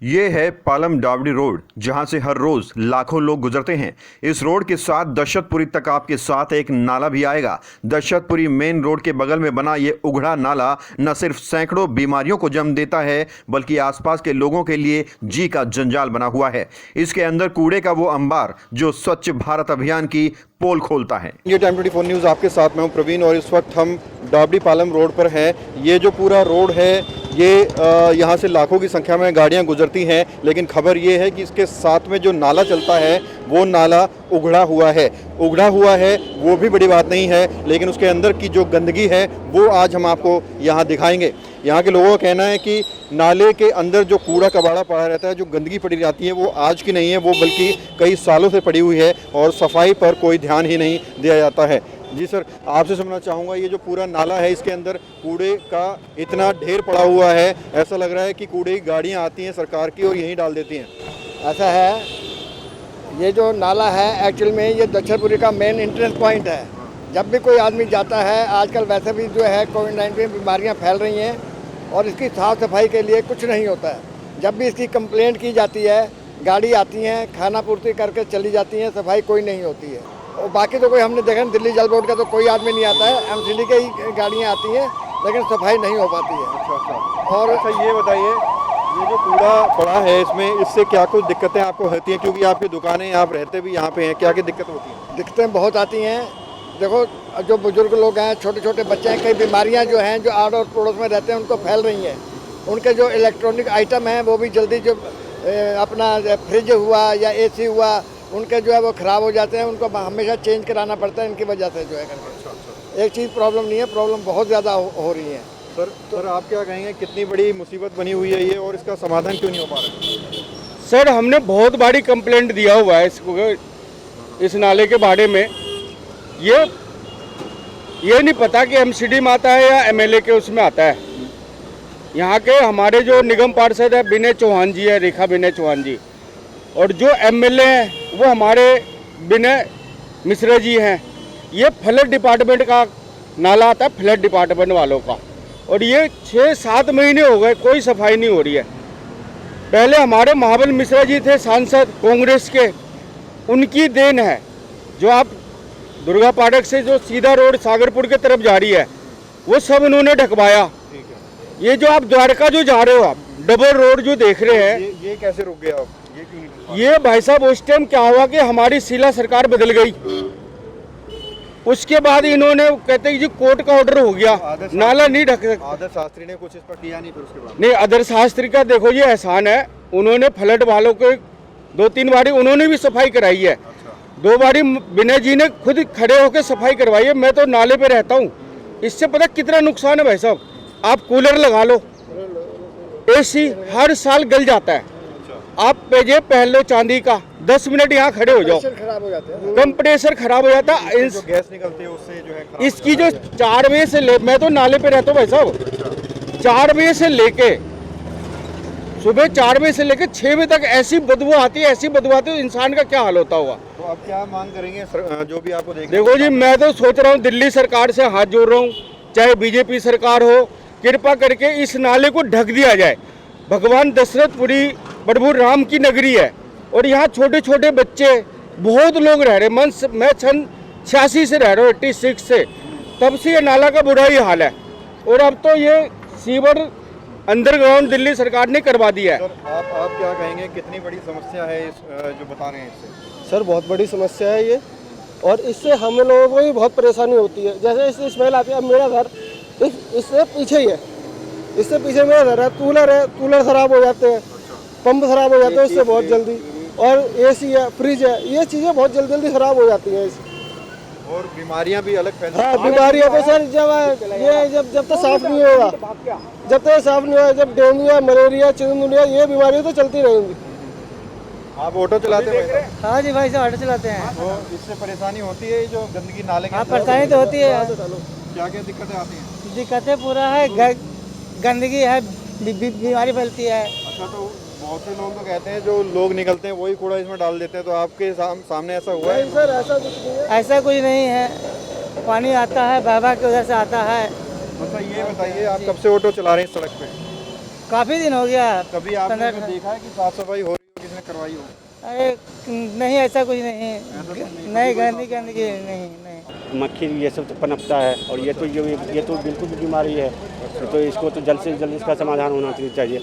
ये है पालम डावड़ी रोड, जहां से हर रोज लाखों लोग गुजरते हैं। इस रोड के साथ दशरथपुरी तक आपके साथ एक नाला भी आएगा। दशरथपुरी मेन रोड के बगल में बना ये उघड़ा नाला न सिर्फ सैकड़ों बीमारियों को जन्म देता है, बल्कि आसपास के लोगों के लिए जी का जंजाल बना हुआ है। इसके अंदर कूड़े का वो अंबार जो स्वच्छ भारत अभियान की पोल खोलता है। ये टाइम 24 न्यूज़ आपके साथ मैं हूं प्रवीण और इस वक्त हम डावड़ी पालम रोड पर हैं। ये जो पूरा रोड है ये यहाँ से लाखों की संख्या में गाड़ियाँ गुजरती हैं, लेकिन खबर ये है कि इसके साथ में जो नाला चलता है वो नाला उघड़ा हुआ है। उघड़ा हुआ है वो भी बड़ी बात नहीं है, लेकिन उसके अंदर की जो गंदगी है वो आज हम आपको यहाँ दिखाएंगे। यहाँ के लोगों का कहना है कि नाले के अंदर जो कूड़ा कबाड़ा पड़ा रहता है, जो गंदगी पड़ी रहती है, वो आज की नहीं है, वो बल्कि कई सालों से पड़ी हुई है और सफाई पर कोई ध्यान ही नहीं दिया जाता है। जी सर, आपसे सुनना चाहूँगा, ये जो पूरा नाला है इसके अंदर कूड़े का इतना ढेर पड़ा हुआ है, ऐसा लग रहा है कि कूड़े की गाड़ियाँ आती हैं सरकार की और यहीं डाल देती हैं। ऐसा है, ये जो नाला है एक्चुअल में ये दशरथपुरी का मेन एंट्रेंस पॉइंट है। जब भी कोई आदमी जाता है, आजकल वैसे भी जो है कोविड-19 बीमारियां फैल रही हैं और इसकी साफ़ सफाई के लिए कुछ नहीं होता है। जब भी इसकी कंप्लेंट की जाती है, गाड़ी आती हैं, खाना पूर्ति करके चली जाती हैं, सफाई कोई नहीं होती है। और बाकी तो कोई हमने देखा नहीं, दिल्ली जल बोर्ड का तो कोई आदमी नहीं आता है, एमसीडी के ही गाड़ियाँ आती हैं, लेकिन सफाई नहीं हो पाती है। और अच्छा ये बताइए, ये जो कूड़ा पड़ा है इसमें, इससे क्या कुछ दिक्कतें आपको होती हैं? क्योंकि आपकी दुकानें, आप रहते भी यहाँ पे हैं, क्या क्या दिक्कत होती हैं? दिक्कतें बहुत आती हैं। देखो, जो बुजुर्ग लोग हैं, छोटे छोटे बच्चे हैं, कई बीमारियां जो हैं जो आड़ और पड़ोस में रहते हैं उनको फैल रही हैं। उनके जो इलेक्ट्रॉनिक आइटम हैं वो भी जल्दी, जो अपना फ्रिज हुआ या एसी हुआ, उनके जो है वो ख़राब हो जाते हैं, उनको हमेशा चेंज कराना पड़ता है इनकी वजह से जो है करके। एक चीज़ प्रॉब्लम नहीं है, प्रॉब्लम बहुत ज़्यादा हो रही है। सर आप क्या कहेंगे, कितनी बड़ी मुसीबत बनी हुई है ये और इसका समाधान क्यों नहीं हो पा रहा? सर, हमने बहुत बड़ी कंप्लेंट दिया हुआ है इस नाले के बारे में। ये नहीं पता कि एमसीडी में आता है या एमएलए के उसमें आता है। यहाँ के हमारे जो निगम पार्षद है विनय चौहान जी है, रेखा विनय चौहान जी, और जो एमएलए हैं वो हमारे विनय मिश्रा जी हैं। ये फ्लड डिपार्टमेंट का नाला आता है, फ्लड डिपार्टमेंट वालों का, और ये 6-7 महीने हो गए कोई सफाई नहीं हो रही है। पहले हमारे महाबल मिश्रा जी थे सांसद कांग्रेस के, उनकी देन है। जो आप दुर्गा पाठक से जो सीधा रोड सागरपुर के तरफ जा रही है वो सब उन्होंने ढकवाया। ये जो आप द्वारका जो जा रहे हो, आप डबल रोड जो देख रहे हैं, ये कैसे रुक गया? ये क्यों नहीं? ये भाई साहब उस टाइम क्या हुआ कि हमारी शीला सरकार बदल गई, उसके बाद इन्होंने कहते हैं जी कोर्ट का ऑर्डर हो गया, नाला नहीं ढक सकता। आदर्श शास्त्री ने कुछ इस पर किया नहीं, फिर उसके बाद नहीं, आदर्श शास्त्री का देखो ये एहसान है, उन्होंने फ्लड वालों को 2-3 बारी उन्होंने भी सफाई कराई है। 2 बारी विनय जी ने खुद खड़े होकर सफाई करवाई है। मैं तो नाले पे रहता हूँ, इससे पता कितना नुकसान है भाई साहब। आप कूलर लगा लो, एसी हर साल गल जाता है। आप पेजे पहन लो चांदी का, 10 मिनट यहाँ खड़े हो जाओ, खराब हो जाते हैं, कंप्रेसर खराब हो जाता है। जो गैस निकलती है उससे जो है इसकी जो 4 बजे से ले, मैं तो नाले पे रहता हूँ भाई साहब, 4 बजे से लेके सुबह 4 बजे से लेकर 6 बजे तक ऐसी बदबू आती है, ऐसी बदबू आती है, इंसान का क्या हाल होता होगा। तो अब क्या मांग करेंगे जो भी आपको देखो जी, मैं तो सोच रहा हूँ दिल्ली सरकार से हाथ जोड़ रहा हूँ, चाहे बीजेपी सरकार हो, कृपा करके इस नाले को ढक दिया जाए। भगवान दशरथपुरी प्रभु राम की नगरी है और यहाँ छोटे छोटे बच्चे बहुत लोग रह रहे। मैं सन 86 से रह रहा हूँ, 86 से, तब से ये नाला का बुरा ही हाल है। और अब तो ये सीवर अंडरग्राउंड दिल्ली सरकार ने करवा दिया है। आप क्या कहेंगे, कितनी बड़ी समस्या है इस जो बता रहे हैं इससे? सर बहुत बड़ी समस्या है ये, और इससे हम लोगों को भी बहुत परेशानी होती है। जैसे इससे स्मेल आती है, अब मेरा घर इससे पीछे ही है, इससे पीछे मेरा घर है, कूलर ख़राब हो जाते हैं, पंप ख़राब हो जाते हैं इससे बहुत जल्दी, और एसी है, फ्रिज है, ये चीज़ें बहुत जल्दी ख़राब हो जाती हैं इससे। और बीमारियां भी अलग फैलती हैं। हाँ, बीमारियाँ तो सर जब तक साफ़ नहीं होगा, जब तक साफ़ नहीं होगा, जब डेंगू है, मलेरिया, चिकनगुनिया, ये बीमारियाँ तो चलती रहेंगी। आप ऑटो चलाते हैं? हाँ जी भाई साहब, ऑटो चलाते हैं। तो इससे परेशानी होती है जो गंदगी नाले के? हाँ, परेशानी तो होती है। क्या क्या दिक्कतें आती हैं? दिक्कतें पूरा है, गंदगी है, बीमारी फैलती है। अच्छा, तो बहुत से लोग तो कहते हैं जो लोग निकलते हैं वही कूड़ा इसमें डाल देते हैं, तो आपके सामने ऐसा हुआ है? सर ऐसा कुछ नहीं है, ऐसा कुछ नहीं है, पानी आता है, बहवा के उधर से आता है। अच्छा ये बताइए, आप कब से ऑटो चला रहे हैं इस सड़क पे? काफ़ी दिन हो गया। कभी आपने देखा है कि साफ सफाई हो रही हो, किसने करवाई हो? अरे नहीं, ऐसा कुछ नहीं, नहीं गंदगी नहीं। मक्खी ये सब तो पनपता है और ये तो बिल्कुल भी बीमारी है। तो इसको तो जल्द से जल्द इसका समाधान होना चाहिए।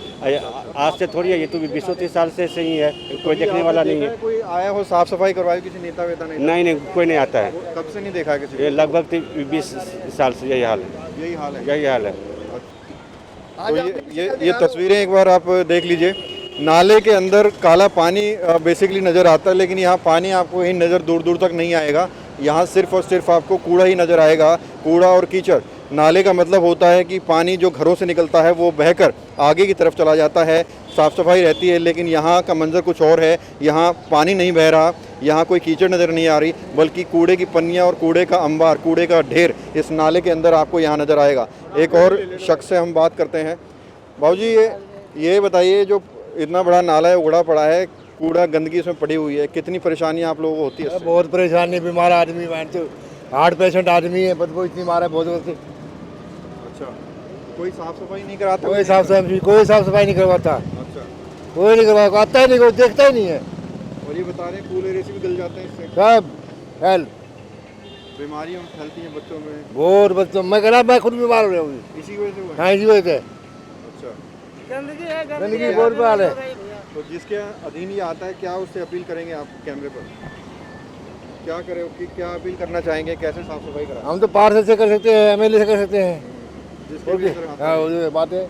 आज से थोड़ी है, ये तो 20-30 साल से सही है, कोई देखने वाला नहीं है। कोई आया हो साफ सफाई करवाई, किसी नेता वेता नहीं? नहीं, कोई नहीं आता है। कब से नहीं देखा किसी? ये लगभग 20 साल से यही हाल है। यही हाल है। यही हाल है। तो ये तस्वीरें एक बार आप देख लीजिए। नाले के अंदर काला पानी बेसिकली नज़र आता है, लेकिन यहाँ पानी आपको कहीं नज़र दूर दूर तक नहीं आएगा। यहाँ सिर्फ और सिर्फ आपको कूड़ा ही नज़र आएगा, कूड़ा और कीचड़। नाले का मतलब होता है कि पानी जो घरों से निकलता है वो बहकर आगे की तरफ चला जाता है, साफ़ सफाई रहती है। लेकिन यहाँ का मंजर कुछ और है। यहाँ पानी नहीं बह रहा, यहाँ कोई कीचड़ नज़र नहीं आ रही, बल्कि कूड़े की पन्नियाँ और कूड़े का अंबार, कूड़े का ढेर इस नाले के अंदर आपको यहाँ नज़र आएगा। एक और शख्स से हम बात करते हैं। बाबूजी ये बताइए, जो इतना बड़ा नाला है, उगड़ा पड़ा है, कूड़ा गंदगी इसमें पड़ी हुई है, कितनी परेशानियाँ आप लोगों को होती है इससे? बहुत परेशानी, बीमार आदमी, हार्ट पेशेंट आदमी है, बदबू इतनी मारा बहुत जोर से। अच्छा, कोई साफ सफाई नहीं कराता? कोई साफ सफाई नहीं करवाता। अच्छा, कोई नहीं करवाता, आता ही नहीं, कोई देखता ही नहीं है। और ये बता रहे हैं कूलर एसी भी गल जाते हैं इससे, सब हेल्थ बीमारियाँ फैलती हैं बच्चों में। बहुत बच्चों, मैं कह रहा मैं खुद बीमार हो रहा हूँ। इसी वजह से हुआ है? हाँ, इसी वजह से अच्छा, गंदगी बहुत बुरा है। तो जिसके अधीन ये आता है, क्या उससे अपील करेंगे आप कैमरे पर? क्या करें कि क्या अपील करना चाहेंगे, कैसे साफ सफाई कराएं? हम तो पार्षद से कर सकते हैं, एमएलए से कर सकते हैं। जिसके भी असर आता हाँ, है। वो बात है,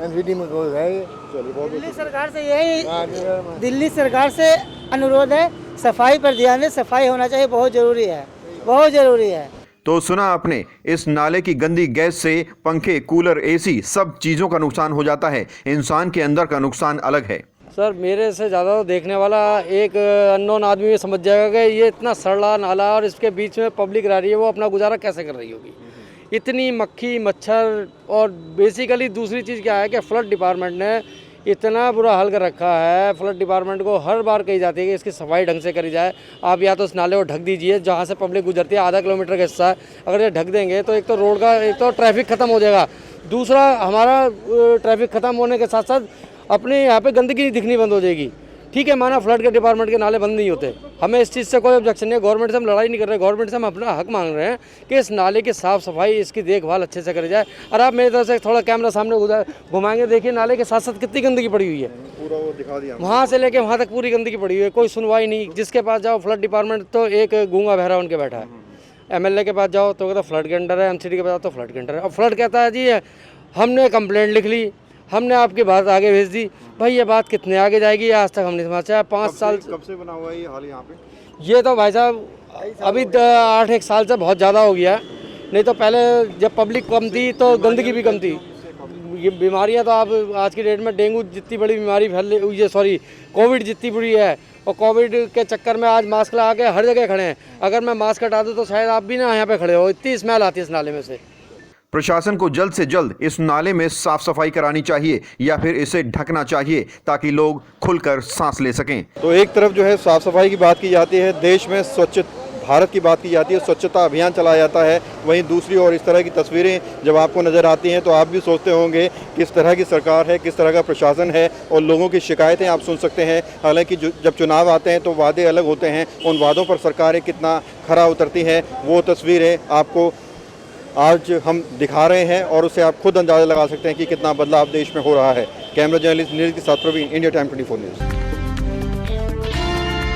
एनसीटी में कोई है ये। चलिए, बहुत दिल्ली बहुत सरकार से यही हाँ, दिल्ली सरकार से अनुरोध है, सफाई पर ध्यान दें। सफाई होना चाहिए, बहुत ज़रूरी है, बहुत ज़रूरी है। तो सुना आपने, इस नाले की गंदी गैस से पंखे, कूलर, एसी सब चीज़ों का नुकसान हो जाता है, इंसान के अंदर का नुकसान अलग है। सर मेरे से ज़्यादा तो देखने वाला एक अननोन आदमी भी समझ जाएगा कि ये इतना सड़ला नाला और इसके बीच में पब्लिक रह रही है, वो अपना गुजारा कैसे कर रही होगी। इतनी मक्खी मच्छर, और बेसिकली दूसरी चीज़ क्या है कि फ्लड डिपार्टमेंट ने इतना बुरा हाल कर रखा है। फ्लड डिपार्टमेंट को हर बार कही जाती है कि इसकी सफाई ढंग से करी जाए। आप या तो इस नाले को ढक दीजिए, जहाँ से पब्लिक गुजरती है, आधा किलोमीटर का हिस्सा है, अगर ये ढक देंगे तो एक तो रोड का, एक तो ट्रैफिक ख़त्म हो जाएगा, दूसरा हमारा ट्रैफिक ख़त्म होने के साथ साथ अपने यहाँ पे गंदगी दिखनी बंद हो जाएगी। ठीक है, माना फ्लड के डिपार्टमेंट के नाले बंद नहीं होते, हमें इस चीज़ से कोई ऑब्जेक्शन नहीं है, गवर्नमेंट से हम लड़ाई नहीं कर रहे, गवर्नमेंट से हम अपना हक मांग रहे हैं कि इस नाले की साफ़ सफाई, इसकी देखभाल अच्छे से करी जाए। और आप मेरी तरफ से थोड़ा कैमरा सामने घुमाएंगे, देखिए नाले के साथ साथ कितनी गंदगी पड़ी हुई है, पूरा वो दिखा दिया। वहाँ से लेके वहाँ तक पूरी गंदगी पड़ी हुई है, कोई सुनवाई नहीं। जिसके पास जाओ फ्लड डिपार्टमेंट तो एक गूंगा बहरा उनके बैठा है, एमएलए के पास जाओ तो कहता फ्लड के अंडर है, एमसीडी के पास जाओ तो फ्लड के अंडर है। और फ्लड कहता है जी हमने कंप्लेंट लिख ली, हमने आपकी बात आगे भेज दी। भाई ये बात कितने आगे जाएगी, आज तक हमने समझा 5 साल। कब से बना हुआ है ये हाल यहाँ पे? ये तो भाई साहब अभी 8-1 साल से बहुत ज़्यादा हो गया है, नहीं तो पहले जब पब्लिक कम थी तो गंदगी भी कम थी। ये बीमारियां तो आप आज की डेट में डेंगू जितनी बड़ी बीमारी फैल रही है, सॉरी कोविड जितनी बड़ी है, और कोविड के चक्कर में आज मास्क लगा के हर जगह खड़े हैं। अगर मैं मास्क हटा दूँ तो शायद आप भी ना यहाँ पे खड़े हो, इतनी स्मेल आती है इस नाले में से। प्रशासन को जल्द से जल्द इस नाले में साफ सफाई करानी चाहिए या फिर इसे ढकना चाहिए ताकि लोग खुलकर सांस ले सकें। तो एक तरफ जो है साफ सफाई की बात की जाती है, देश में स्वच्छ भारत की बात की जाती है, स्वच्छता अभियान चलाया जाता है, वहीं दूसरी ओर इस तरह की तस्वीरें जब आपको नज़र आती हैं तो आप भी सोचते होंगे किस तरह की सरकार है, किस तरह का प्रशासन है, और लोगों की शिकायतें आप सुन सकते हैं। हालांकि जब चुनाव आते हैं तो वादे अलग होते हैं, उन वादों पर सरकारें कितना खरा उतरती हैं वो तस्वीरें आपको आज हम दिखा रहे हैं, और उससे आप खुद अंदाज़ा लगा सकते हैं कि कितना बदलाव देश में हो रहा है। कैमरा जर्नलिस्ट नीरज के साथ प्रवीण, इंडिया टाइम 24 न्यूज़।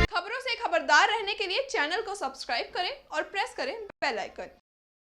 खबरों से खबरदार रहने के लिए चैनल को सब्सक्राइब करें और प्रेस करें बेल आइकन।